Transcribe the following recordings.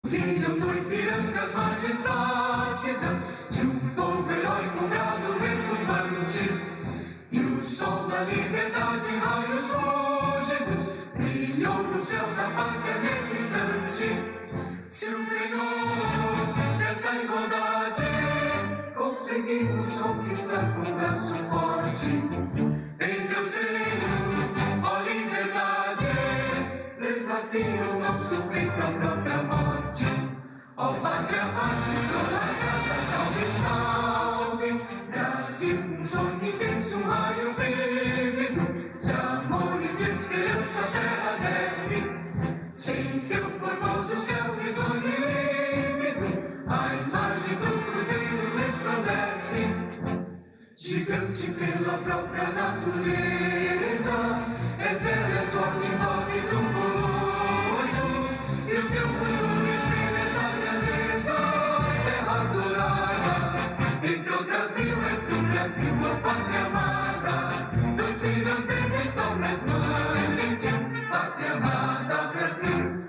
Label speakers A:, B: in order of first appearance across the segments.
A: Vinham do Ipiranga as margens plácidas de um povo heróico, brado, retumbante. E o sol da liberdade, raios fúlgidos, brilhou no céu da pátria nesse instante. Se o Senhor dessa igualdade conseguimos conquistar com um braço forte. Em teu seio, ó liberdade, desafia o nosso peito à própria morte. Ó pátria mãe, idolatrada, salve, salve. Brasil, um sonho intenso, um raio vívido de amor e de esperança, a terra desce. Sem teu formoso céu risonho e límpido, a imagem do cruzeiro resplandece. Gigante pela própria natureza, és velha, és forte, envolve do colosso, e o teu futuro espelha essa grandeza, terra adorada. Entre outras mil és do Brasil, a pátria amada, dos filhos desse sol mais mãe, gentil, pátria amada, Brasil.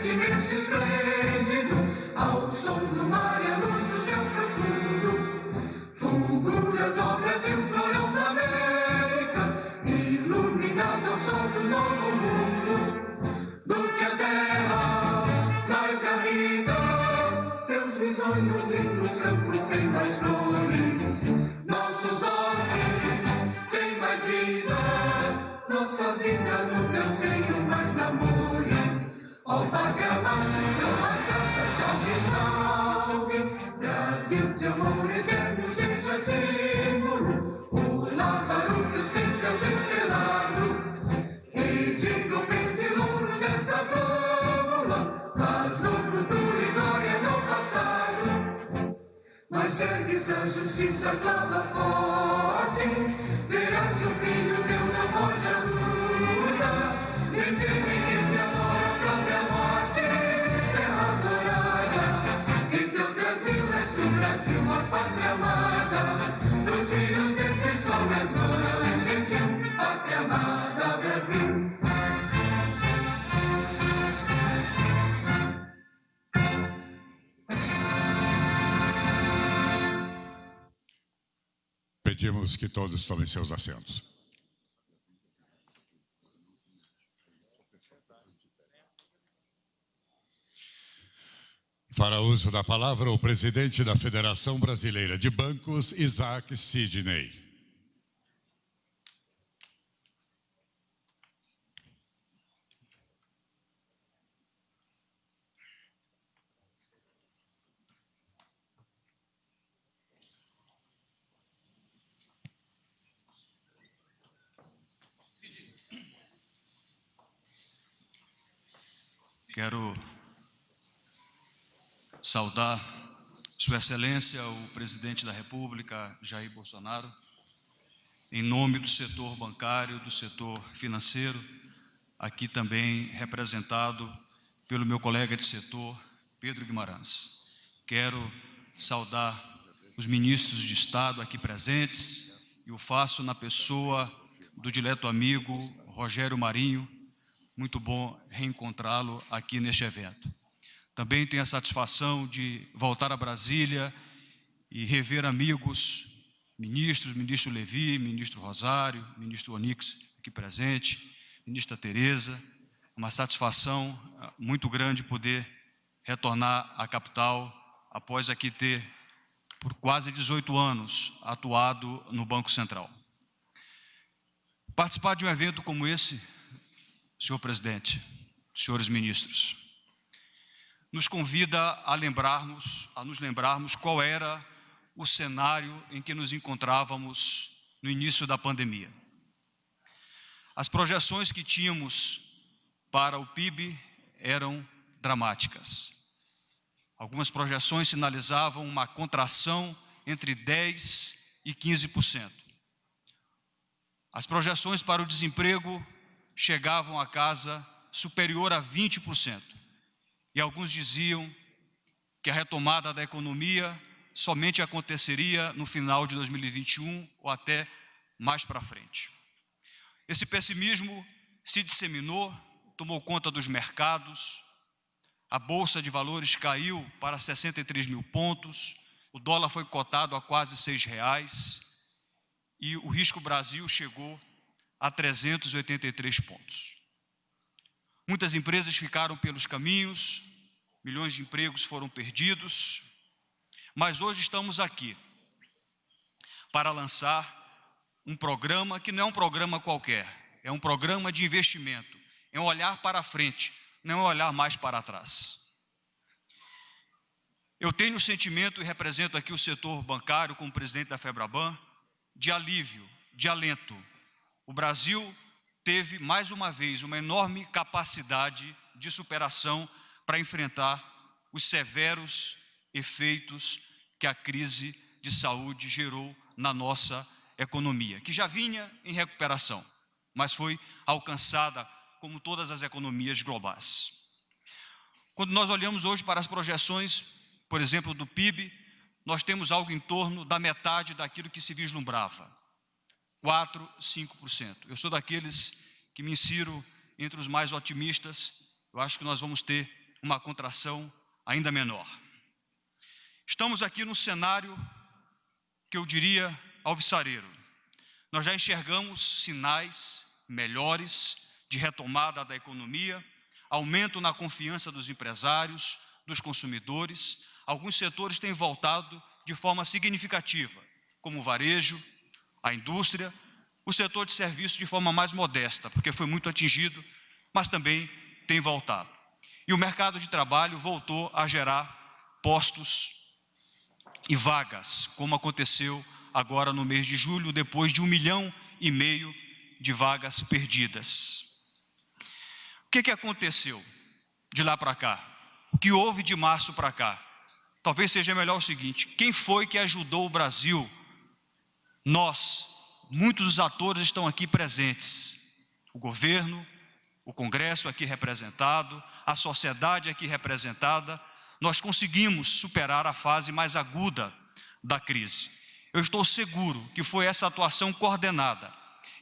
A: Imenso esplêndido, ao som do mar e a luz do céu profundo, fulguras, ó Brasil, florão da América, iluminado ao sol do novo mundo. Do que a terra mais garrida, teus risonhos lindos campos têm mais flores, nossos bosques têm mais vida, nossa vida no teu seio mais amores. Ó pátria amada, idolatrada, salve, salve. Brasil de amor eterno seja símbolo, o labaru que ostentas estrelado. E diga o verde louro desta fórmula, faz no futuro e glória no passado. Mas segues a justiça, clava forte, verás que o filho teu não foge à luta, nem teme que te amor. Do Brasil, a pátria amada, dos filhos deste sol mais mãe, gentil, pátria amada, Brasil.
B: Pedimos que todos tomem seus assentos. Para uso da palavra, o presidente da Federação Brasileira de Bancos, Isaac Sidney.
C: Quero saudar Sua Excelência, o Presidente da República, Jair Bolsonaro, em nome do setor bancário, do setor financeiro, aqui também representado pelo meu colega de setor, Pedro Guimarães. Quero saudar os ministros de Estado aqui presentes e o faço na pessoa do dileto amigo Rogério Marinho. Muito bom reencontrá-lo aqui neste evento. Também tenho a satisfação de voltar a Brasília e rever amigos, ministros, ministro Levi, ministro Rosário, ministro Onix aqui presente, ministra Tereza. É uma satisfação muito grande poder retornar à capital após aqui ter, por quase 18 anos, atuado no Banco Central. Participar de um evento como esse, senhor presidente, senhores ministros, nos convida a nos lembrarmos qual era o cenário em que nos encontrávamos no início da pandemia. As projeções que tínhamos para o PIB eram dramáticas. Algumas projeções sinalizavam uma contração entre 10% e 15%. As projeções para o desemprego chegavam a casa superior a 20%. E alguns diziam que a retomada da economia somente aconteceria no final de 2021 ou até mais para frente. Esse pessimismo se disseminou, tomou conta dos mercados, a Bolsa de Valores caiu para 63 mil pontos, o dólar foi cotado a quase R$6 e o risco Brasil chegou a 383 pontos. Muitas empresas ficaram pelos caminhos, milhões de empregos foram perdidos, mas hoje estamos aqui para lançar um programa que não é um programa qualquer, é um programa de investimento, é um olhar para frente, não é um olhar mais para trás. Eu tenho o sentimento, e represento aqui o setor bancário como presidente da FEBRABAN, de alívio, de alento. O Brasil teve, mais uma vez, uma enorme capacidade de superação para enfrentar os severos efeitos que a crise de saúde gerou na nossa economia, que já vinha em recuperação, mas foi alcançada como todas as economias globais. Quando nós olhamos hoje para as projeções, por exemplo, do PIB, nós temos algo em torno da metade daquilo que se vislumbrava, 4%, 5%. Eu sou daqueles que me insiro entre os mais otimistas, eu acho que nós vamos ter uma contração ainda menor. Estamos aqui num cenário que eu diria alvissareiro. Nós já enxergamos sinais melhores de retomada da economia, aumento na confiança dos empresários, dos consumidores. Alguns setores têm voltado de forma significativa, como o varejo, a indústria, o setor de serviços de forma mais modesta, porque foi muito atingido, mas também tem voltado. E o mercado de trabalho voltou a gerar postos e vagas, como aconteceu agora no mês de julho, depois de 1,5 milhão de vagas perdidas. O que aconteceu de lá para cá? O que houve de março para cá? Talvez seja melhor o seguinte: quem foi que ajudou o Brasil? Nós, muitos dos atores estão aqui presentes. O governo, o Congresso aqui representado, a sociedade aqui representada. Nós conseguimos superar a fase mais aguda da crise. Eu estou seguro que foi essa atuação coordenada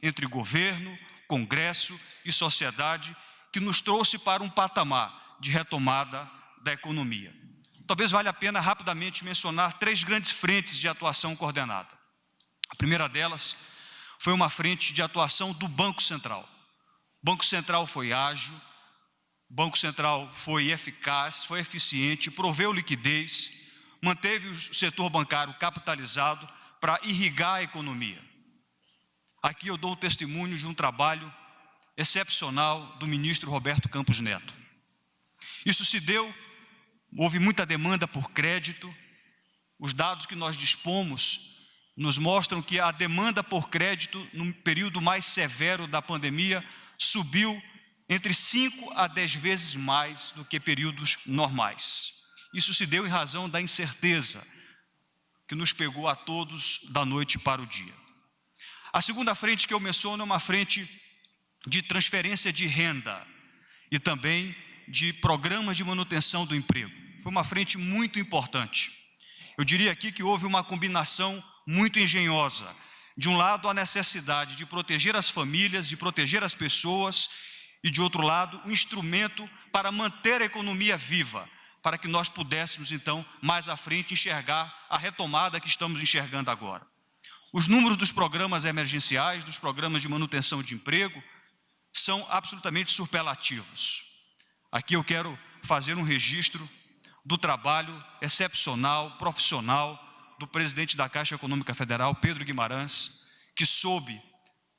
C: entre governo, Congresso e sociedade que nos trouxe para um patamar de retomada da economia. Talvez valha a pena rapidamente mencionar 3 grandes frentes de atuação coordenada. A primeira delas foi uma frente de atuação do Banco Central. O Banco Central foi ágil, o Banco Central foi eficaz, foi eficiente, proveu liquidez, manteve o setor bancário capitalizado para irrigar a economia. Aqui eu dou o testemunho de um trabalho excepcional do ministro Roberto Campos Neto. Isso se deu, houve muita demanda por crédito. Os dados que nós dispomos nos mostram que a demanda por crédito, no período mais severo da pandemia, subiu entre 5 a 10 vezes mais do que períodos normais. Isso se deu em razão da incerteza que nos pegou a todos da noite para o dia. A segunda frente que eu menciono é uma frente de transferência de renda e também de programas de manutenção do emprego. Foi uma frente muito importante. Eu diria aqui que houve uma combinação muito engenhosa. De um lado, a necessidade de proteger as famílias, de proteger as pessoas, e de outro lado, um instrumento para manter a economia viva, para que nós pudéssemos, então, mais à frente, enxergar a retomada que estamos enxergando agora. Os números dos programas emergenciais, dos programas de manutenção de emprego, são absolutamente superlativos. Aqui eu quero fazer um registro do trabalho excepcional, profissional, do presidente da Caixa Econômica Federal, Pedro Guimarães, que soube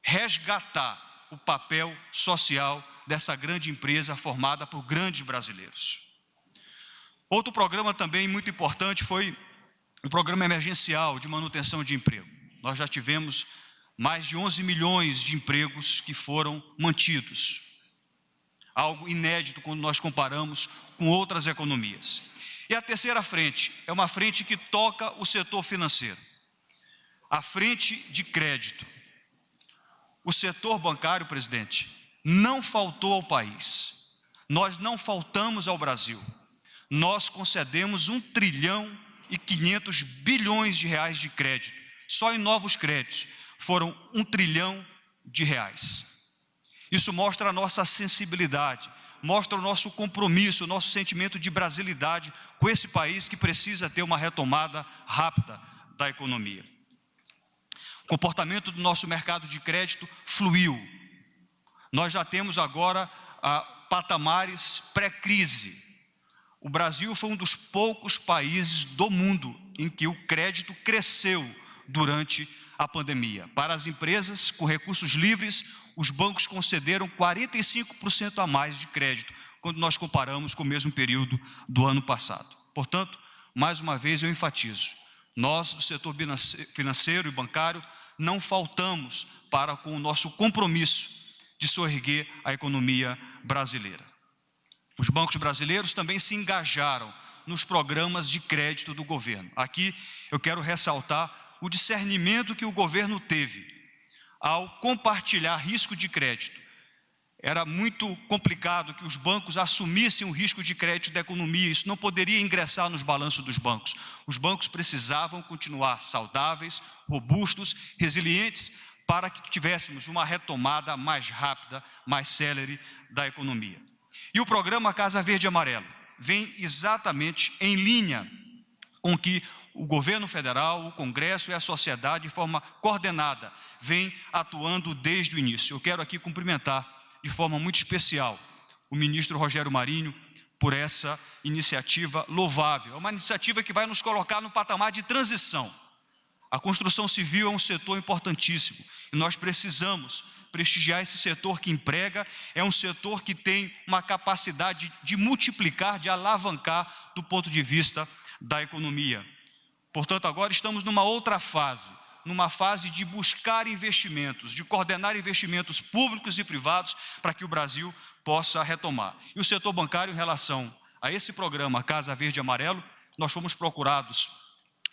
C: resgatar o papel social dessa grande empresa formada por grandes brasileiros. Outro programa também muito importante foi o programa emergencial de manutenção de emprego. Nós já tivemos mais de 11 milhões de empregos que foram mantidos. algo inédito quando nós comparamos com outras economias. E a terceira frente é uma frente que toca o setor financeiro, a frente de crédito. O setor bancário, presidente, não faltou ao país, nós não faltamos ao Brasil, nós concedemos 1,5 trilhão de reais de crédito, só em novos créditos foram 1 trilhão de reais. Isso mostra a nossa sensibilidade, mostra o nosso compromisso, o nosso sentimento de brasilidade com esse país que precisa ter uma retomada rápida da economia. O comportamento do nosso mercado de crédito fluiu. Nós já temos agora patamares pré-crise. O Brasil foi um dos poucos países do mundo em que o crédito cresceu durante a pandemia. Para as empresas com recursos livres, os bancos concederam 45% a mais de crédito, quando nós comparamos com o mesmo período do ano passado. Portanto, mais uma vez eu enfatizo, nós do setor financeiro e bancário não faltamos para com o nosso compromisso de soerguer a economia brasileira. Os bancos brasileiros também se engajaram nos programas de crédito do governo. Aqui eu quero ressaltar o discernimento que o governo teve ao compartilhar risco de crédito. Era muito complicado que os bancos assumissem o risco de crédito da economia, isso não poderia ingressar nos balanços dos bancos. Os bancos precisavam continuar saudáveis, robustos, resilientes, para que tivéssemos uma retomada mais rápida, mais célere da economia. E o programa Casa Verde e Amarelo vem exatamente em linha com que o governo federal, o Congresso e a sociedade, de forma coordenada, vem atuando desde o início. Eu quero aqui cumprimentar de forma muito especial o ministro Rogério Marinho por essa iniciativa louvável. É uma iniciativa que vai nos colocar no patamar de transição. A construção civil é um setor importantíssimo e nós precisamos prestigiar esse setor que emprega, é um setor que tem uma capacidade de multiplicar, de alavancar do ponto de vista da economia. Portanto, agora estamos numa outra fase, numa fase de buscar investimentos, de coordenar investimentos públicos e privados para que o Brasil possa retomar. E o setor bancário, em relação a esse programa Casa Verde e Amarelo, nós fomos procurados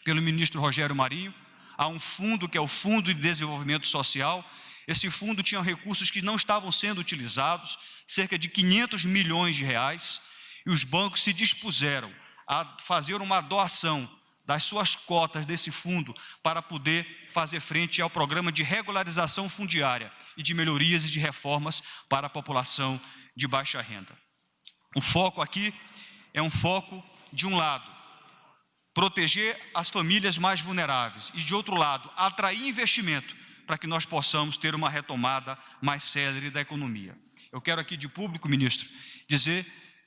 C: pelo ministro Rogério Marinho. Há um fundo que é o Fundo de Desenvolvimento Social. Esse fundo tinha recursos que não estavam sendo utilizados, cerca de 500 milhões de reais, e os bancos se dispuseram a fazer uma doação das suas cotas desse fundo para poder fazer frente ao programa de regularização fundiária e de melhorias e de reformas para a população de baixa renda. O foco aqui é um foco, de um lado, proteger as famílias mais vulneráveis e, de outro lado, atrair investimento para que nós possamos ter uma retomada mais célere da economia. Eu quero aqui de público, ministro, dizer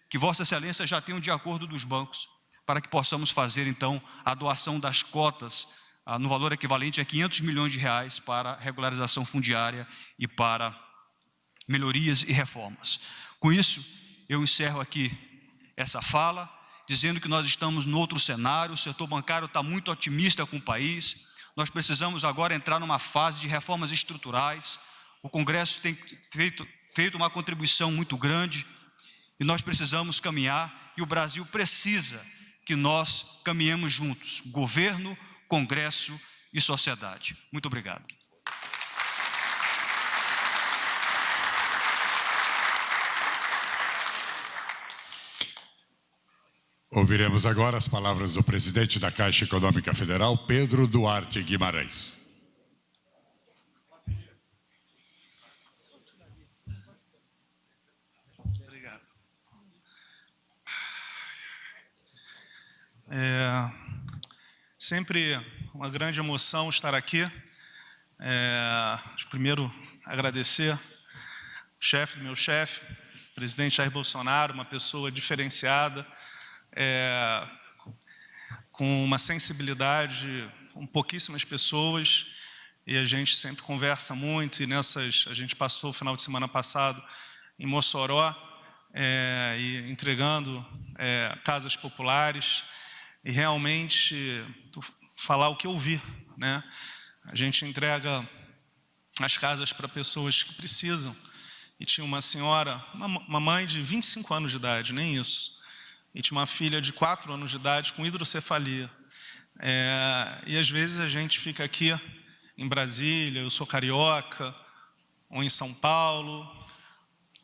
C: que Vossa Excelência já tem um de acordo dos bancos para que possamos fazer, então, a doação das cotas no valor equivalente a 500 milhões de reais para regularização fundiária e para melhorias e reformas. Com isso, eu encerro aqui essa fala, dizendo que nós estamos no outro cenário, o setor bancário está muito otimista com o país, nós precisamos agora entrar numa fase de reformas estruturais, o Congresso tem feito uma contribuição muito grande e nós precisamos caminhar e o Brasil precisa que nós caminhemos juntos, governo, Congresso e sociedade. Muito obrigado.
B: Ouviremos agora as palavras do presidente da Caixa Econômica Federal, Pedro Duarte Guimarães.
D: Obrigado. Sempre uma grande emoção estar aqui. Primeiro, agradecer o meu chefe, o presidente Jair Bolsonaro, uma pessoa diferenciada, com uma sensibilidade com pouquíssimas pessoas, e a gente sempre conversa muito, e a gente passou o final de semana passado em Mossoró, e entregando casas populares, e realmente falar o que eu vi, né? A gente entrega as casas para pessoas que precisam, e tinha uma senhora, uma mãe de 25 anos de idade, nem isso, e tinha uma filha de 4 anos de idade com hidrocefalia. E às vezes a gente fica aqui em Brasília, eu sou carioca, ou em São Paulo,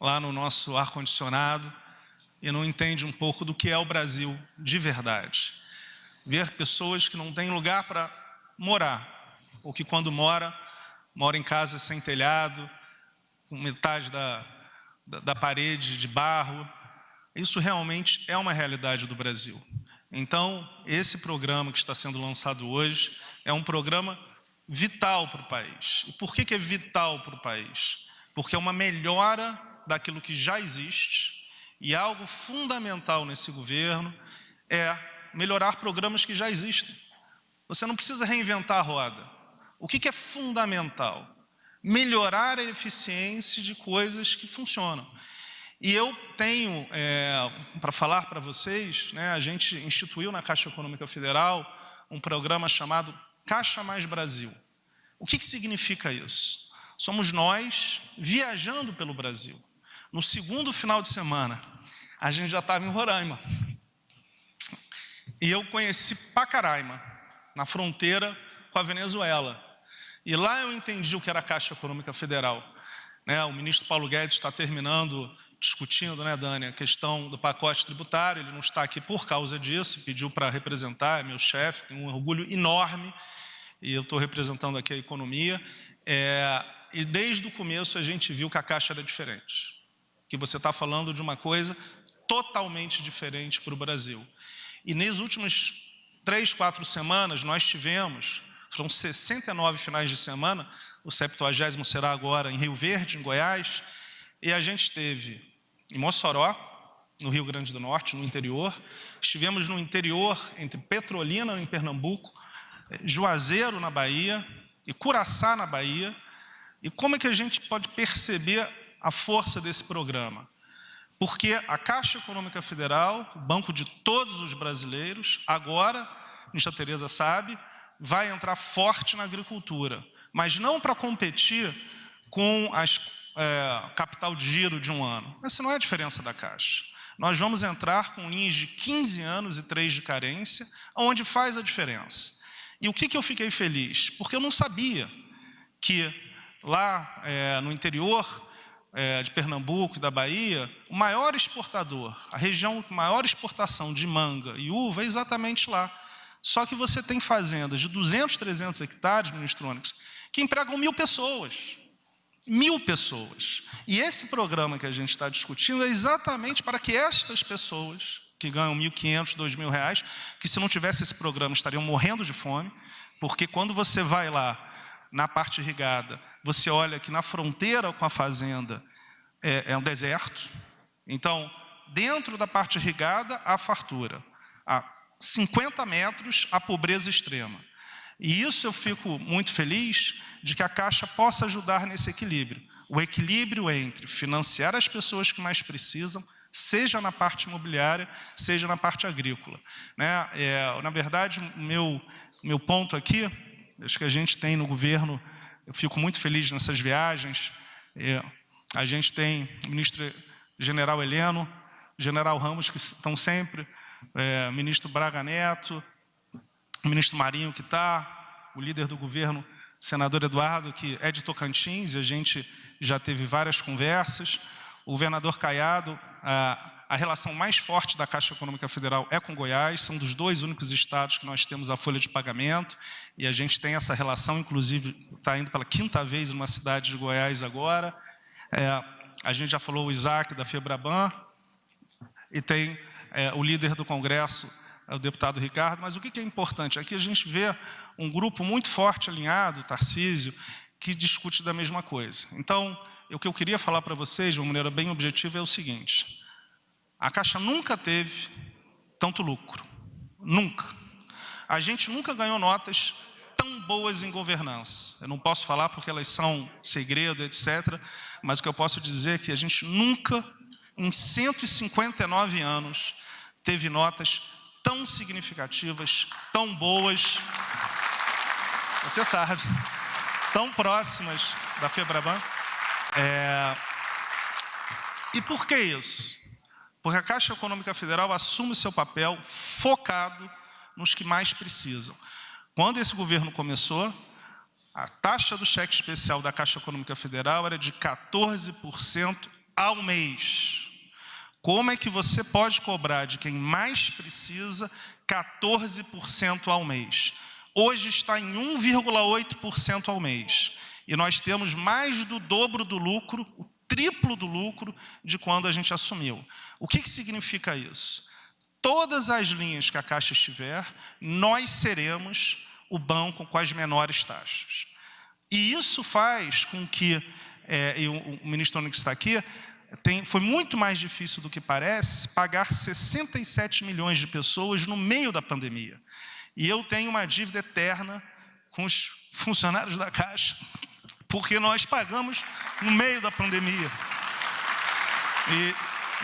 D: lá no nosso ar-condicionado, e não entende um pouco do que é o Brasil de verdade. Ver pessoas que não têm lugar para morar, ou que quando mora em casa sem telhado, com metade da parede de barro. Isso realmente é uma realidade do Brasil. Então, esse programa que está sendo lançado hoje é um programa vital para o país. E por que é vital para o país? Porque é uma melhora daquilo que já existe, e algo fundamental nesse governo é melhorar programas que já existem. Você não precisa reinventar a roda. O que é fundamental? Melhorar a eficiência de coisas que funcionam. E eu tenho, para falar para vocês, a gente instituiu na Caixa Econômica Federal um programa chamado Caixa Mais Brasil. O que significa isso? Somos nós viajando pelo Brasil. No segundo final de semana, a gente já estava em Roraima. E eu conheci Pacaraima, na fronteira com a Venezuela. E lá eu entendi o que era a Caixa Econômica Federal. O ministro Paulo Guedes está discutindo, Dani, a questão do pacote tributário. Ele não está aqui por causa disso, pediu para representar, é meu chefe, tenho um orgulho enorme, e eu estou representando aqui a economia. E desde o começo a gente viu que a Caixa era diferente, que você está falando de uma coisa totalmente diferente para o Brasil. E nas últimas 3, 4 semanas nós tivemos, foram 69 finais de semana, o 70º será agora em Rio Verde, em Goiás, e a gente esteve em Mossoró, no Rio Grande do Norte, no interior, estivemos no interior, entre Petrolina, em Pernambuco, Juazeiro, na Bahia, e Curaçá, na Bahia. E como é que a gente pode perceber a força desse programa? Porque a Caixa Econômica Federal, o banco de todos os brasileiros, agora, a ministra Tereza sabe, vai entrar forte na agricultura, mas não para competir com a capital de giro de um ano. Essa não é a diferença da Caixa. Nós vamos entrar com linhas de 15 anos e 3 de carência, onde faz a diferença. E o que eu fiquei feliz? Porque eu não sabia que lá no interior de Pernambuco e da Bahia, o maior exportador, a região com maior exportação de manga e uva é exatamente lá. Só que você tem fazendas de 200, 300 hectares, ministro Onyx, que empregam 1.000 pessoas. 1.000 pessoas. E esse programa que a gente está discutindo é exatamente para que estas pessoas, que ganham R$1.500, R$2.000, que se não tivesse esse programa estariam morrendo de fome, porque quando você vai lá na parte irrigada, você olha que na fronteira com a fazenda é um deserto. Então, dentro da parte irrigada, há fartura. A 50 metros, a pobreza extrema. E isso eu fico muito feliz de que a Caixa possa ajudar nesse equilíbrio. O equilíbrio entre financiar as pessoas que mais precisam, seja na parte imobiliária, seja na parte agrícola. Na verdade, meu ponto aqui, acho que a gente tem no governo, eu fico muito feliz nessas viagens, a gente tem o ministro general Heleno, general Ramos, que estão sempre, ministro Braga Neto, o ministro Marinho, que está, o líder do governo, o senador Eduardo, que é de Tocantins, e a gente já teve várias conversas, o governador Caiado. A relação mais forte da Caixa Econômica Federal é com Goiás, são dos 2 únicos estados que nós temos a folha de pagamento, e a gente tem essa relação, inclusive, está indo pela 5ª vez numa cidade de Goiás agora. A gente já falou o Isaac da Febraban, e tem o líder do Congresso, o deputado Ricardo. Mas o que é importante? Aqui a gente vê um grupo muito forte, alinhado, Tarcísio, que discute da mesma coisa. Então, o que eu queria falar para vocês, de uma maneira bem objetiva, é o seguinte: a Caixa nunca teve tanto lucro. Nunca. A gente nunca ganhou notas tão boas em governança. Eu não posso falar porque elas são segredo, etc. Mas o que eu posso dizer é que a gente nunca, em 159 anos, teve notas tão significativas, tão boas, você sabe, tão próximas da Febraban. E por que isso? Porque a Caixa Econômica Federal assume o seu papel focado nos que mais precisam. Quando esse governo começou, a taxa do cheque especial da Caixa Econômica Federal era de 14% ao mês. Como é que você pode cobrar de quem mais precisa 14% ao mês? Hoje está em 1,8% ao mês. E nós temos mais do dobro do lucro, o triplo do lucro de quando a gente assumiu. O que significa isso? Todas as linhas que a Caixa estiver, nós seremos o banco com as menores taxas. E isso faz com que, e o ministro Onyx está aqui, foi muito mais difícil do que parece pagar 67 milhões de pessoas no meio da pandemia. E eu tenho uma dívida eterna com os funcionários da Caixa, porque nós pagamos no meio da pandemia.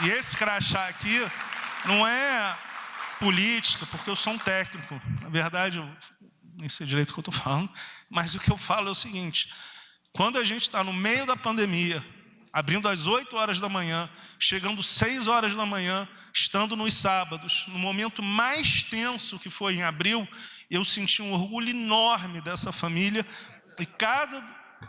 D: E esse crachá aqui não é política, porque eu sou um técnico. Na verdade, eu nem sei direito o que eu estou falando, mas o que eu falo é o seguinte: quando a gente está no meio da pandemia, abrindo às 8 horas da manhã, chegando 6 horas da manhã, estando nos sábados, no momento mais tenso que foi em abril, eu senti um orgulho enorme dessa família, e cada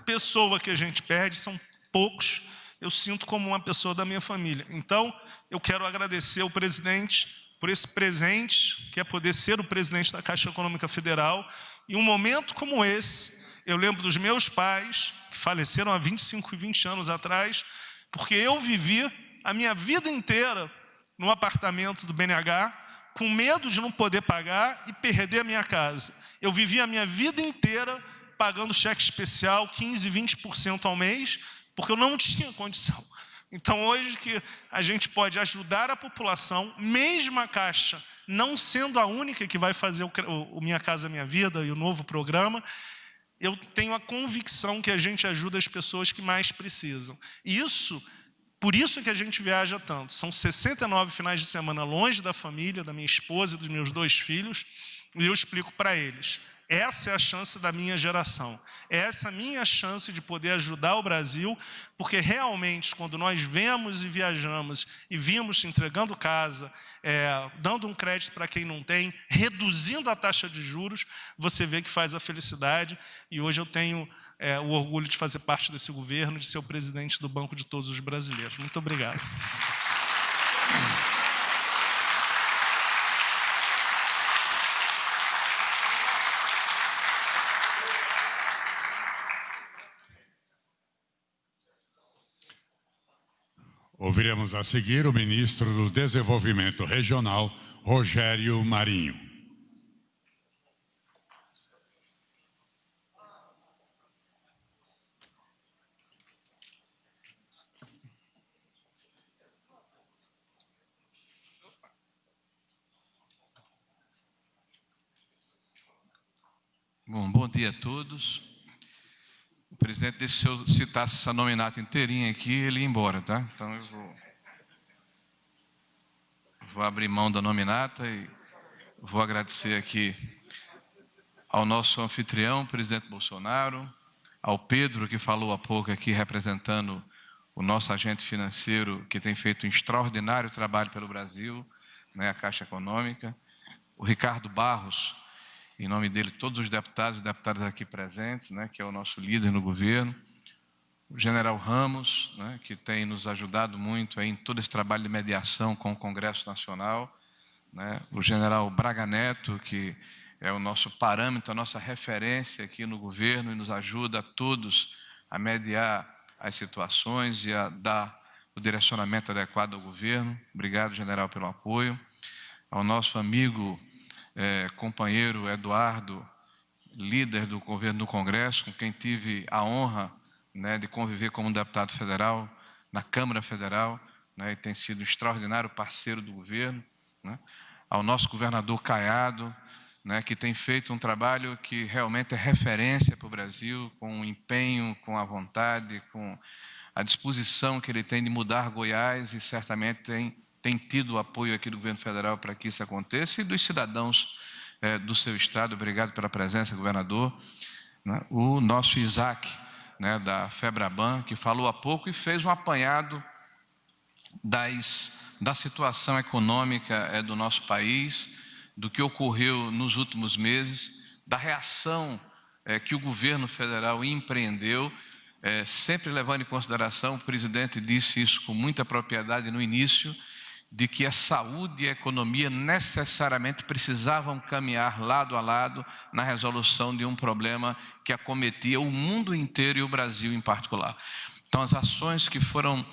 D: pessoa que a gente perde, são poucos, eu sinto como uma pessoa da minha família. Então, eu quero agradecer ao presidente por esse presente, que é poder ser o presidente da Caixa Econômica Federal. E um momento como esse, eu lembro dos meus pais, que faleceram há 25 e 20 anos atrás, porque eu vivi a minha vida inteira num apartamento do BNH, com medo de não poder pagar e perder a minha casa. Eu vivi a minha vida inteira pagando cheque especial, 15%, 20% ao mês, porque eu não tinha condição. Então, hoje que a gente pode ajudar a população, mesmo a Caixa não sendo a única que vai fazer o Minha Casa Minha Vida e o novo programa, eu tenho a convicção que a gente ajuda as pessoas que mais precisam. E por isso que a gente viaja tanto. São 69 finais de semana longe da família, da minha esposa e dos meus 2 filhos, e eu explico para eles: essa é a chance da minha geração. Essa é a minha chance de poder ajudar o Brasil, porque realmente, quando nós vemos e viajamos e vimos entregando casa, dando um crédito para quem não tem, reduzindo a taxa de juros, você vê que faz a felicidade. E hoje eu tenho o orgulho de fazer parte desse governo, de ser o presidente do Banco de Todos os Brasileiros. Muito obrigado.
B: Ouviremos a seguir o ministro do Desenvolvimento Regional, Rogério Marinho.
E: Bom dia a todos. O presidente disse, se eu citasse essa nominata inteirinha aqui, ele ia embora, tá? Então eu vou abrir mão da nominata e vou agradecer aqui ao nosso anfitrião, presidente Bolsonaro, ao Pedro, que falou há pouco aqui, representando o nosso agente financeiro, que tem feito um extraordinário trabalho pelo Brasil, né, a Caixa Econômica, o Ricardo Barros, em nome dele, todos os deputados e deputadas aqui presentes, né, que é o nosso líder no governo, o general Ramos, né, que tem nos ajudado muito aí em todo esse trabalho de mediação com o Congresso Nacional, né, o general Braga Neto, que é o nosso parâmetro, a nossa referência aqui no governo e nos ajuda a todos a mediar as situações e a dar o direcionamento adequado ao governo. Obrigado, general, pelo apoio. Ao nosso amigo companheiro Eduardo, líder do governo no Congresso, com quem tive a honra, né, de conviver como deputado federal na Câmara Federal, né, e tem sido um extraordinário parceiro do governo, né. Ao nosso governador Caiado, né, que tem feito um trabalho que realmente é referência para o Brasil, com o empenho, com a vontade, com a disposição que ele tem de mudar Goiás, e certamente tem tido o apoio aqui do governo federal para que isso aconteça, e dos cidadãos do seu estado. Obrigado pela presença, governador. Né? O nosso Isaac, né, da FEBRABAN, que falou há pouco e fez um apanhado da situação econômica do nosso país, do que ocorreu nos últimos meses, da reação que o governo federal empreendeu, sempre levando em consideração, o presidente disse isso com muita propriedade no início, de que a saúde e a economia necessariamente precisavam caminhar lado a lado na resolução de um problema que acometia o mundo inteiro e o Brasil em particular. Então, as ações que foram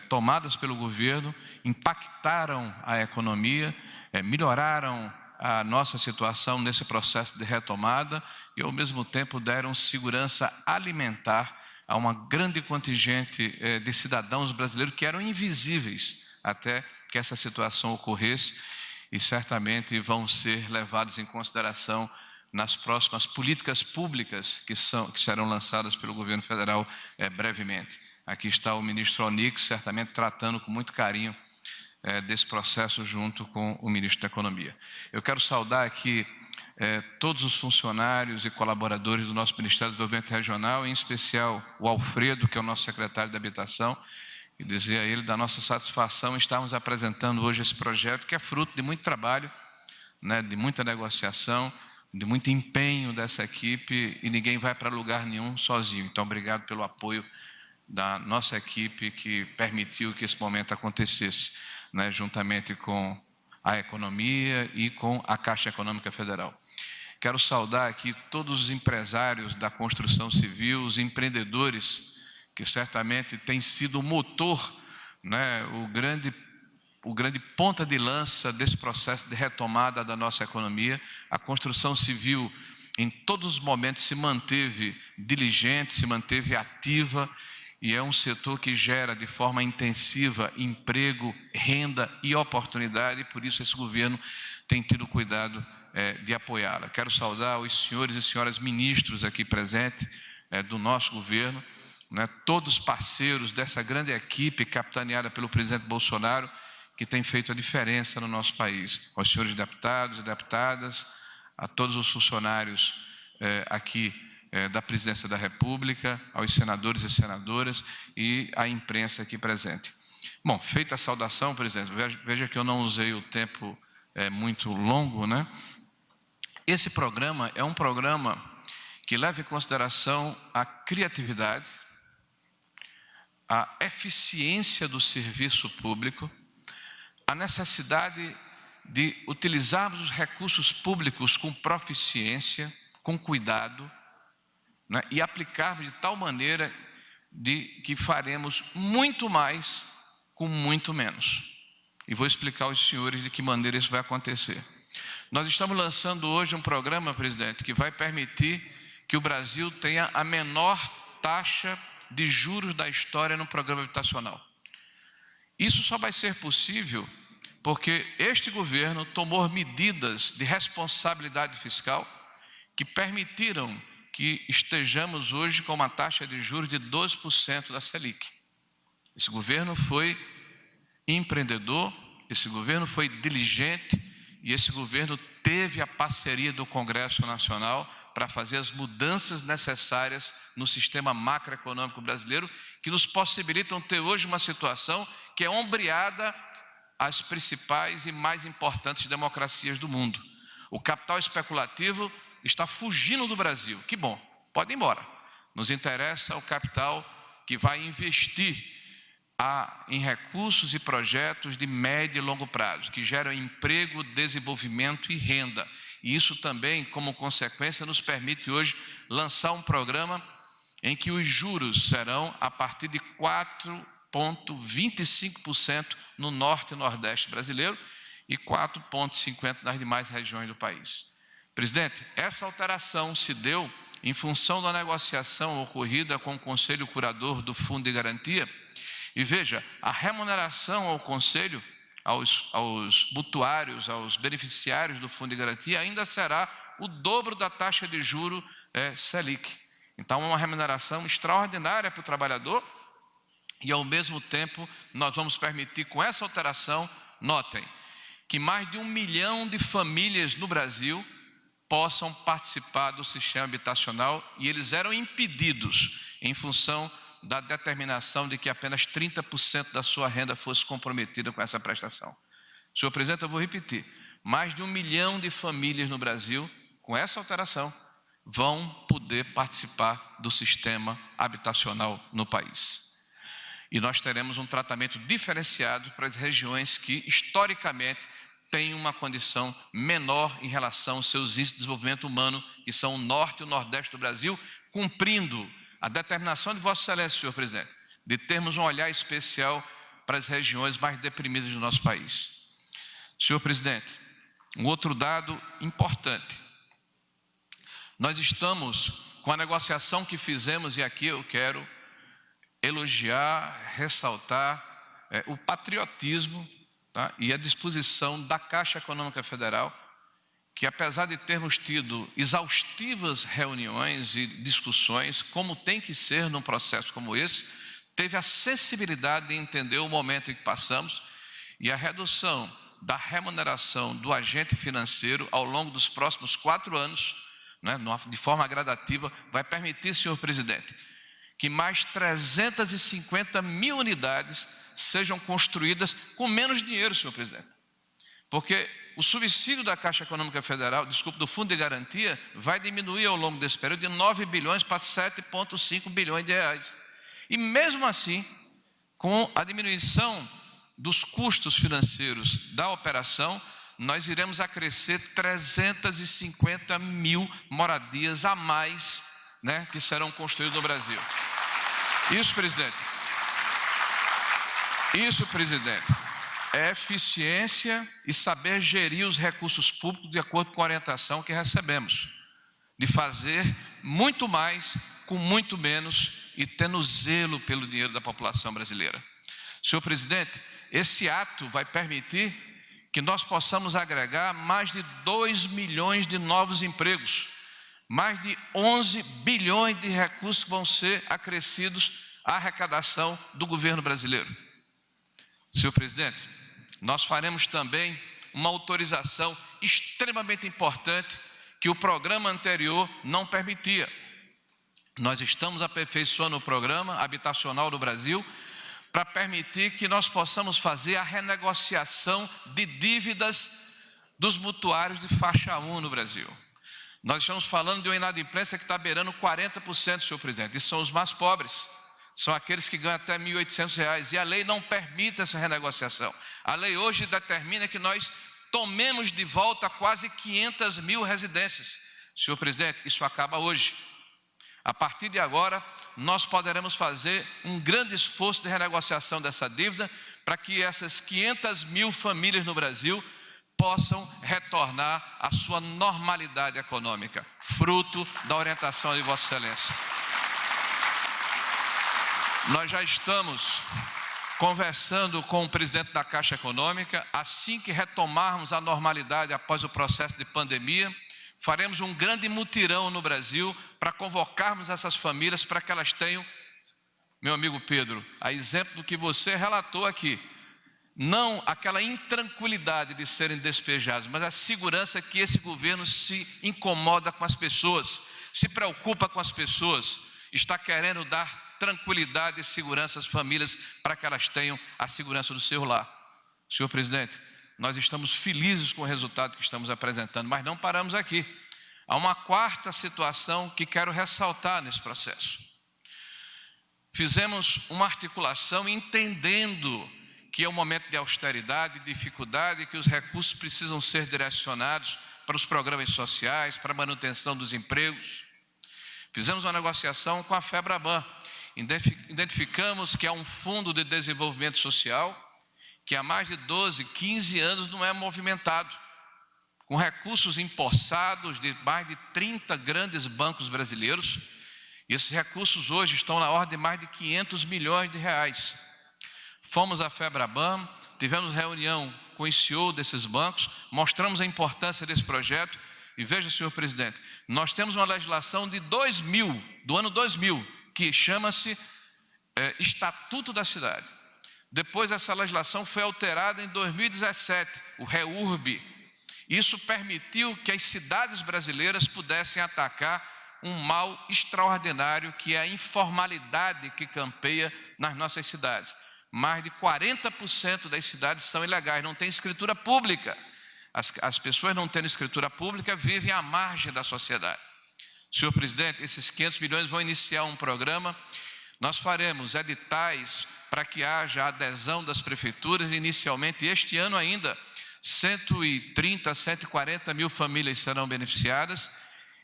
E: tomadas pelo governo impactaram a economia, melhoraram a nossa situação nesse processo de retomada e, ao mesmo tempo, deram segurança alimentar a uma grande contingente de cidadãos brasileiros que eram invisíveis até que essa situação ocorresse e certamente vão ser levados em consideração nas próximas políticas públicas que serão lançadas pelo governo federal brevemente. Aqui está o ministro Onyx, certamente tratando com muito carinho desse processo junto com o ministro da Economia. Eu quero saudar aqui todos os funcionários e colaboradores do nosso Ministério do Desenvolvimento Regional, em especial o Alfredo, que é o nosso secretário de Habitação, e dizer a ele da nossa satisfação estarmos apresentando hoje esse projeto, que é fruto de muito trabalho, de muita negociação, de muito empenho dessa equipe, e ninguém vai para lugar nenhum sozinho. Então, obrigado pelo apoio da nossa equipe que permitiu que esse momento acontecesse, juntamente com a economia e com a Caixa Econômica Federal. Quero saudar aqui todos os empresários da construção civil, os empreendedores, que certamente tem sido o motor, o grande ponta de lança desse processo de retomada da nossa economia. A construção civil, em todos os momentos, se manteve diligente, se manteve ativa, e é um setor que gera de forma intensiva emprego, renda e oportunidade, e por isso esse governo tem tido cuidado de apoiá-la. Quero saudar os senhores e senhoras ministros aqui presentes do nosso governo, todos parceiros dessa grande equipe capitaneada pelo presidente Bolsonaro, que tem feito a diferença no nosso país. Aos senhores deputados e deputadas, a todos os funcionários aqui da Presidência da República, aos senadores e senadoras e à imprensa aqui presente. Bom, feita a saudação, presidente, veja que eu não usei o tempo muito longo, Esse programa é um programa que leva em consideração a criatividade, a eficiência do serviço público, a necessidade de utilizarmos os recursos públicos com proficiência, com cuidado, e aplicarmos de tal maneira que faremos muito mais com muito menos. E vou explicar aos senhores de que maneira isso vai acontecer. Nós estamos lançando hoje um programa, presidente, que vai permitir que o Brasil tenha a menor taxa de juros da história no programa habitacional. Isso só vai ser possível porque este governo tomou medidas de responsabilidade fiscal que permitiram que estejamos hoje com uma taxa de juros de 12% da Selic. Esse governo foi empreendedor, esse governo foi diligente e esse governo teve a parceria do Congresso Nacional para fazer as mudanças necessárias no sistema macroeconômico brasileiro, que nos possibilitam ter hoje uma situação que é ombreada às principais e mais importantes democracias do mundo. O capital especulativo está fugindo do Brasil. Que bom, pode ir embora. Nos interessa o capital que vai investir em recursos e projetos de médio e longo prazo, que geram emprego, desenvolvimento e renda. E isso também, como consequência, nos permite hoje lançar um programa em que os juros serão a partir de 4,25% no norte e nordeste brasileiro e 4,50% nas demais regiões do país. Presidente, essa alteração se deu em função da negociação ocorrida com o Conselho Curador do Fundo de Garantia. E veja, a remuneração ao Conselho, aos mutuários, aos beneficiários do Fundo de Garantia, ainda será o dobro da taxa de juro Selic. Então, é uma remuneração extraordinária para o trabalhador e, ao mesmo tempo, nós vamos permitir, com essa alteração, notem, que mais de 1 milhão de famílias no Brasil possam participar do sistema habitacional e eles eram impedidos em função da determinação de que apenas 30% da sua renda fosse comprometida com essa prestação. Senhor presidente, eu vou repetir, mais de 1 milhão de famílias no Brasil, com essa alteração, vão poder participar do sistema habitacional no país. E nós teremos um tratamento diferenciado para as regiões que, historicamente, têm uma condição menor em relação aos seus índices de desenvolvimento humano, que são o norte e o nordeste do Brasil, cumprindo a determinação de Vossa Excelência, senhor presidente, de termos um olhar especial para as regiões mais deprimidas do nosso país. Senhor presidente, um outro dado importante. Nós estamos com a negociação que fizemos, e aqui eu quero elogiar, ressaltar o patriotismo, tá, e a disposição da Caixa Econômica Federal, que apesar de termos tido exaustivas reuniões e discussões, como tem que ser num processo como esse, teve a sensibilidade de entender o momento em que passamos e a redução da remuneração do agente financeiro ao longo dos próximos 4 anos, né, de forma gradativa, vai permitir, senhor presidente, que mais 350 mil unidades sejam construídas com menos dinheiro, senhor presidente. Porque o subsídio da Caixa Econômica Federal, do Fundo de Garantia, vai diminuir ao longo desse período de 9 bilhões para 7,5 bilhões de reais. E mesmo assim, com a diminuição dos custos financeiros da operação, nós iremos acrescer 350 mil moradias a mais, né, que serão construídas no Brasil. Isso, presidente, é eficiência e saber gerir os recursos públicos de acordo com a orientação que recebemos, de fazer muito mais com muito menos e tendo zelo pelo dinheiro da população brasileira. Senhor presidente, esse ato vai permitir que nós possamos agregar mais de 2 milhões de novos empregos, mais de 11 bilhões de recursos que vão ser acrescidos à arrecadação do governo brasileiro. Senhor presidente, nós faremos também uma autorização extremamente importante que o programa anterior não permitia. Nós estamos aperfeiçoando o programa habitacional do Brasil para permitir que nós possamos fazer a renegociação de dívidas dos mutuários de faixa 1 no Brasil. Nós estamos falando de uma inadimplência que está beirando 40%, senhor presidente, e são os mais pobres. São aqueles que ganham até R$ 1.800, e a lei não permite essa renegociação. A lei hoje determina que nós tomemos de volta quase 500 mil residências. Senhor presidente, isso acaba hoje. A partir de agora, nós poderemos fazer um grande esforço de renegociação dessa dívida para que essas 500 mil famílias no Brasil possam retornar à sua normalidade econômica, fruto da orientação de Vossa Excelência. Nós já estamos conversando com o presidente da Caixa Econômica. Assim que retomarmos a normalidade após o processo de pandemia, faremos um grande mutirão no Brasil para convocarmos essas famílias para que elas tenham, meu amigo Pedro, a exemplo do que você relatou aqui, não aquela intranquilidade de serem despejados, mas a segurança que esse governo se incomoda com as pessoas, se preocupa com as pessoas, está querendo dar tranquilidade e segurança às famílias para que elas tenham a segurança do seu lar. Senhor presidente, nós estamos felizes com o resultado que estamos apresentando, mas não paramos aqui. Há uma quarta situação que quero ressaltar nesse processo. Fizemos uma articulação entendendo que é um momento de austeridade, dificuldade, que os recursos precisam ser direcionados para os programas sociais, para a manutenção dos empregos. Fizemos uma negociação com a FEBRABAN. Identificamos que há um fundo de desenvolvimento social que há mais de 12, 15 anos não é movimentado, com recursos empossados de mais de 30 grandes bancos brasileiros. E esses recursos hoje estão na ordem de mais de 500 milhões de reais. Fomos à FEBRABAN, tivemos reunião com o CEO desses bancos, mostramos a importância desse projeto. E veja, senhor presidente, nós temos uma legislação de 2000, do ano 2000, que chama-se Estatuto da Cidade. Depois essa legislação foi alterada em 2017, o REURB. Isso permitiu que as cidades brasileiras pudessem atacar um mal extraordinário, que é a informalidade que campeia nas nossas cidades. Mais de 40% das cidades são ilegais, não tem escritura pública. As pessoas não tendo escritura pública vivem à margem da sociedade. Senhor presidente, esses 500 milhões vão iniciar um programa. Nós faremos editais para que haja adesão das prefeituras. Inicialmente, este ano ainda, 130, 140 mil famílias serão beneficiadas.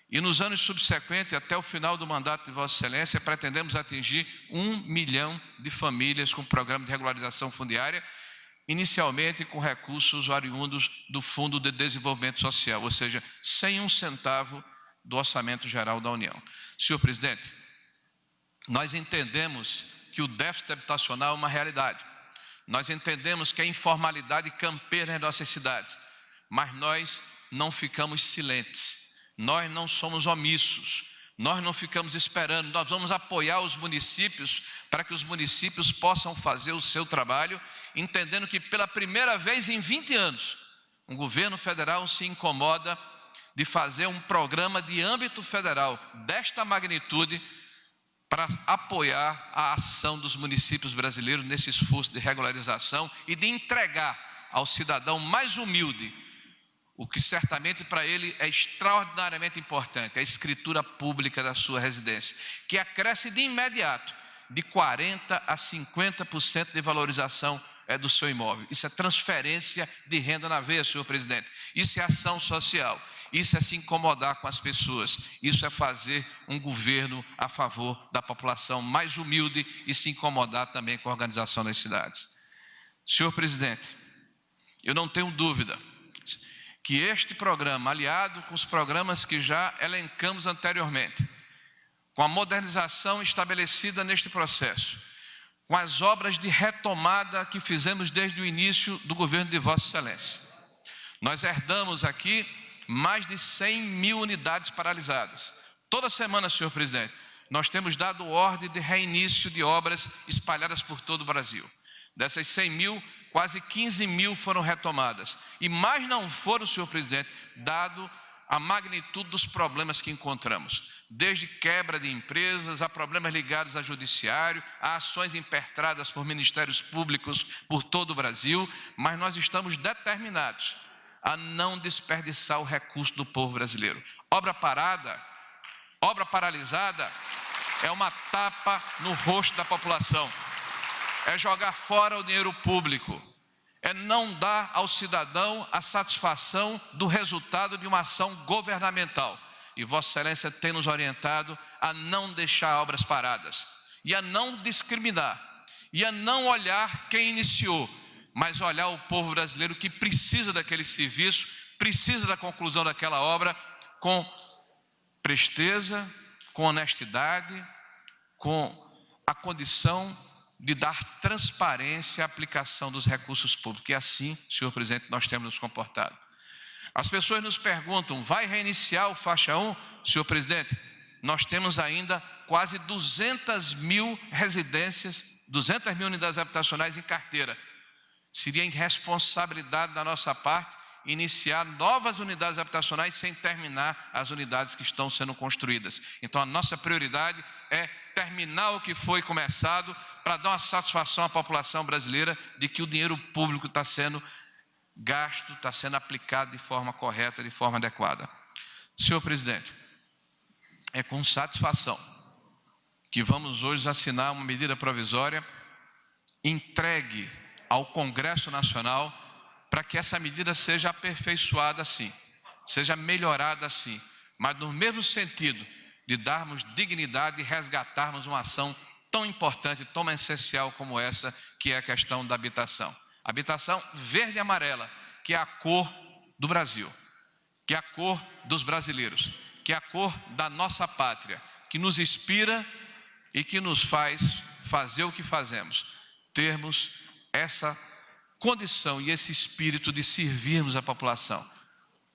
E: E nos anos subsequentes, até o final do mandato de Vossa Excelência, pretendemos atingir 1 milhão de famílias com programa de regularização fundiária, inicialmente com recursos oriundos do Fundo de Desenvolvimento Social, ou seja, sem um centavo do Orçamento Geral da União. Senhor presidente, nós entendemos que o déficit habitacional é uma realidade. Nós entendemos que a informalidade campeia nas nossas cidades, mas nós não ficamos silentes. Nós não somos omissos, nós não ficamos esperando, nós vamos apoiar os municípios para que os municípios possam fazer o seu trabalho, entendendo que pela primeira vez em 20 anos, o governo federal se incomoda de fazer um programa de âmbito federal desta magnitude para apoiar a ação dos municípios brasileiros nesse esforço de regularização e de entregar ao cidadão mais humilde o que certamente para ele é extraordinariamente importante, a escritura pública da sua residência, que acresce de imediato de 40% a 50% de valorização do seu imóvel. Isso é transferência de renda na veia, senhor presidente. Isso é ação social, isso é se incomodar com as pessoas, isso é fazer um governo a favor da população mais humilde e se incomodar também com a organização das cidades. Senhor presidente, eu não tenho dúvida que este programa, aliado com os programas que já elencamos anteriormente, com a modernização estabelecida neste processo, com as obras de retomada que fizemos desde o início do governo de Vossa Excelência, nós herdamos aqui mais de 100 mil unidades paralisadas. Toda semana, senhor presidente, nós temos dado ordem de reinício de obras espalhadas por todo o Brasil. Dessas 100 mil, quase 15 mil foram retomadas. E mais não foram, senhor presidente, dado a magnitude dos problemas que encontramos. Desde quebra de empresas, a problemas ligados ao judiciário, a ações impetradas por ministérios públicos por todo o Brasil, mas nós estamos determinados a não desperdiçar o recurso do povo brasileiro. Obra parada, obra paralisada, é uma tapa no rosto da população. É jogar fora o dinheiro público, é não dar ao cidadão a satisfação do resultado de uma ação governamental. E Vossa Excelência tem nos orientado a não deixar obras paradas, e a não discriminar, e a não olhar quem iniciou, mas olhar o povo brasileiro que precisa daquele serviço, precisa da conclusão daquela obra com presteza, com honestidade, com a condição de dar transparência à aplicação dos recursos públicos. E assim, senhor presidente, nós temos nos comportado. As pessoas nos perguntam, vai reiniciar o faixa 1? Senhor presidente, nós temos ainda quase 200 mil residências, 200 mil unidades habitacionais em carteira. Seria irresponsabilidade da nossa parte iniciar novas unidades habitacionais sem terminar as unidades que estão sendo construídas. Então a nossa prioridade é terminar o que foi começado para dar uma satisfação à população brasileira de que o dinheiro público está sendo gasto, está sendo aplicado de forma correta, de forma adequada. Senhor presidente, é com satisfação que vamos hoje assinar uma medida provisória entregue ao Congresso Nacional para que essa medida seja aperfeiçoada assim, seja melhorada assim, mas no mesmo sentido de darmos dignidade e resgatarmos uma ação tão importante, tão essencial como essa, que é a questão da habitação. Habitação verde e amarela, que é a cor do Brasil, que é a cor dos brasileiros, que é a cor da nossa pátria, que nos inspira e que nos faz fazer o que fazemos, termos essa condição e esse espírito de servirmos a população.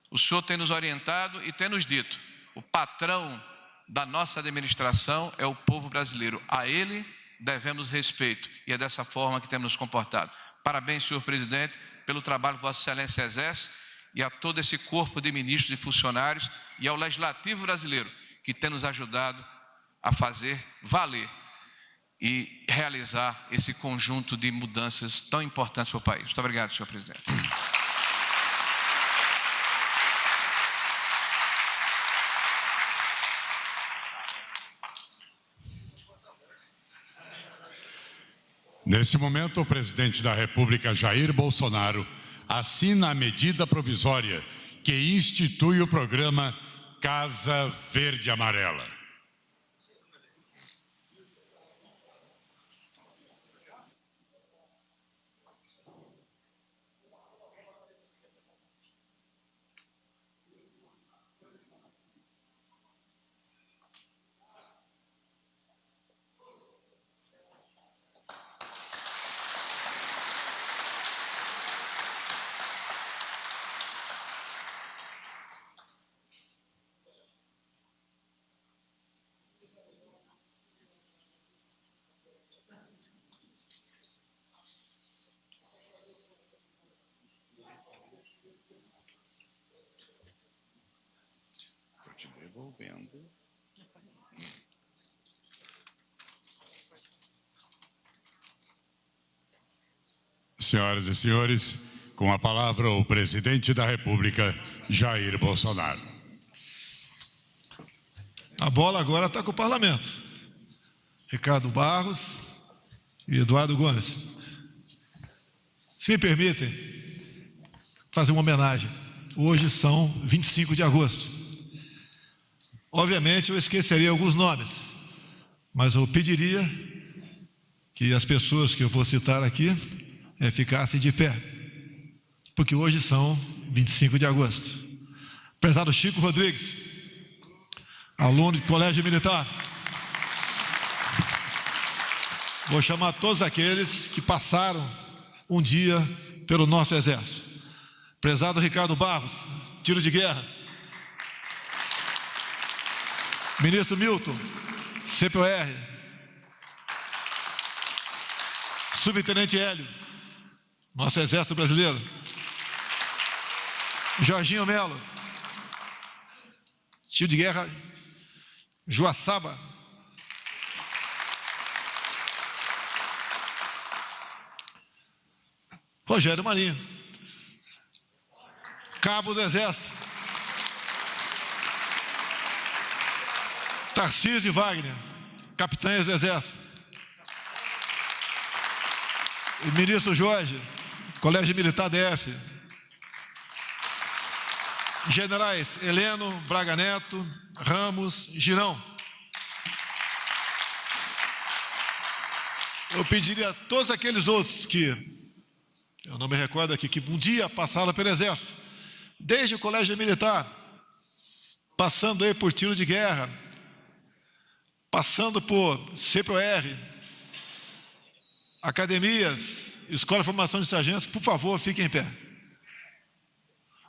E: O senhor tem nos orientado e tem nos dito, o patrão da nossa administração é o povo brasileiro, a ele devemos respeito e é dessa forma que temos nos comportado. Parabéns, senhor presidente, pelo trabalho que Vossa Excelência exerce e a todo esse corpo de ministros e funcionários e ao Legislativo brasileiro, que tem nos ajudado a fazer valer e realizar esse conjunto de mudanças tão importantes para o país. Muito obrigado, senhor presidente.
B: Nesse momento, o presidente da República, Jair Bolsonaro, assina a medida provisória que institui o programa Casa Verde e Amarela. Senhoras e senhores, com a palavra o presidente da República, Jair Bolsonaro.
F: A bola agora está com o parlamento. Ricardo Barros e Eduardo Gomes. Se me permitem fazer uma homenagem. Hoje são 25 de agosto. Obviamente eu esqueceria alguns nomes, mas eu pediria que as pessoas que eu vou citar aqui ficassem de pé, porque hoje são 25 de agosto. Prezado Chico Rodrigues, aluno de colégio militar. Vou chamar todos aqueles que passaram um dia pelo nosso exército. Prezado Ricardo Barros, tiro de guerra. Ministro Milton, CPOR. Subtenente Hélio, nosso exército brasileiro. Jorginho Melo, tiro de guerra Joaçaba. Rogério Marinho, cabo do exército. Tarcísio Wagner, capitães do exército. E ministro Jorge, colégio militar DF. Generais Heleno, Braga Neto, Ramos, Girão. Eu pediria a todos aqueles outros que, eu não me recordo aqui, que um dia passaram pelo exército, desde o colégio militar, passando aí por tiro de guerra, passando por CPOR, academias, escola de formação de sargentos, por favor, fiquem em pé.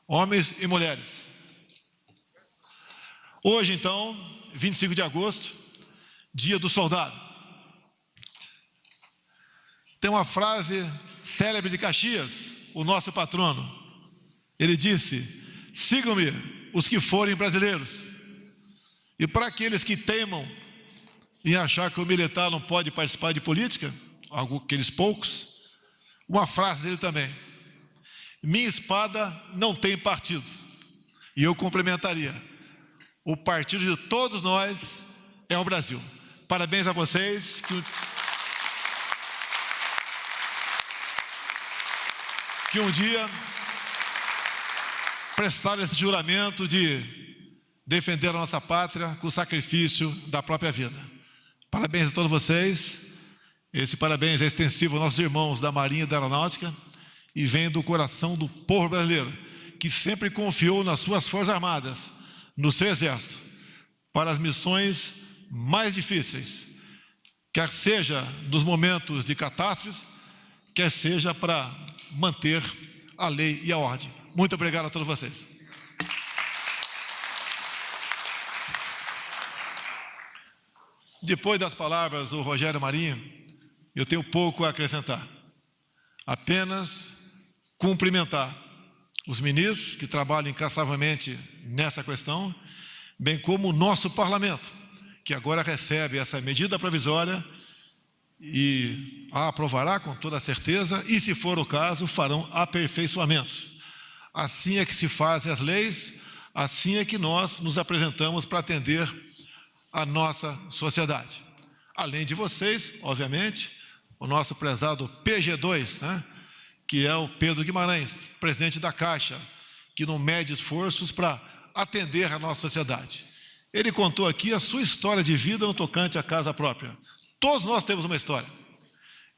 F: Homens e mulheres. Hoje, então, 25 de agosto, dia do soldado. Tem uma frase célebre de Caxias, o nosso patrono. Ele disse: sigam-me os que forem brasileiros. E para aqueles que teimam em achar que o militar não pode participar de política, aqueles poucos, uma frase dele também: minha espada não tem partido. E eu complementaria: o partido de todos nós é o Brasil. Parabéns a vocês. Que um dia prestaram esse juramento de defender a nossa pátria com o sacrifício da própria vida. Parabéns a todos vocês. Esse parabéns é extensivo aos nossos irmãos da Marinha e da Aeronáutica e vem do coração do povo brasileiro, que sempre confiou nas suas Forças Armadas, no seu Exército, para as missões mais difíceis, quer seja nos momentos de catástrofes, quer seja para manter a lei e a ordem. Muito obrigado a todos vocês. Depois das palavras do Rogério Marinho, eu tenho pouco a acrescentar. Apenas cumprimentar os ministros que trabalham incansavelmente nessa questão, bem como o nosso parlamento, que agora recebe essa medida provisória e a aprovará com toda certeza, e, se for o caso, farão aperfeiçoamentos. Assim é que se fazem as leis, assim é que nós nos apresentamos para atender a nossa sociedade. Além de vocês, obviamente, o nosso prezado PG2, né, que é o Pedro Guimarães, presidente da Caixa, que não mede esforços para atender a nossa sociedade. Ele contou aqui a sua história de vida no tocante à casa própria. Todos nós temos uma história.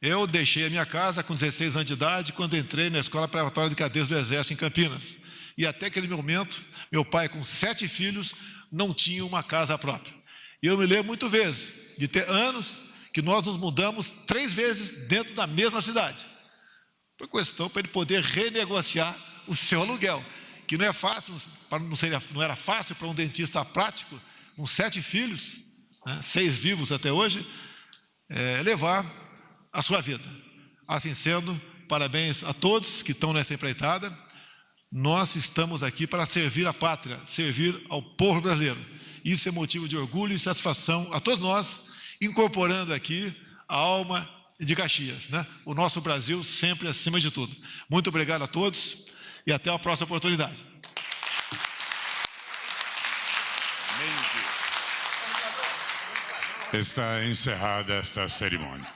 F: Eu deixei a minha casa com 16 anos de idade quando entrei na Escola Preparatória de Cadeiros do Exército em Campinas. E até aquele momento, meu pai, com 7 filhos, não tinha uma casa própria. E eu me lembro muitas vezes de ter anos que nós nos mudamos 3 vezes dentro da mesma cidade. Foi questão para ele poder renegociar o seu aluguel, que não é fácil, não era fácil para um dentista prático, com 7 filhos, né, 6 vivos até hoje, levar a sua vida. Assim sendo, parabéns a todos que estão nessa empreitada. Nós estamos aqui para servir a pátria, servir ao povo brasileiro. Isso é motivo de orgulho e satisfação a todos nós, incorporando aqui a alma de Caxias, né? O nosso Brasil sempre acima de tudo. Muito obrigado a todos e até a próxima oportunidade.
B: Está encerrada esta cerimônia.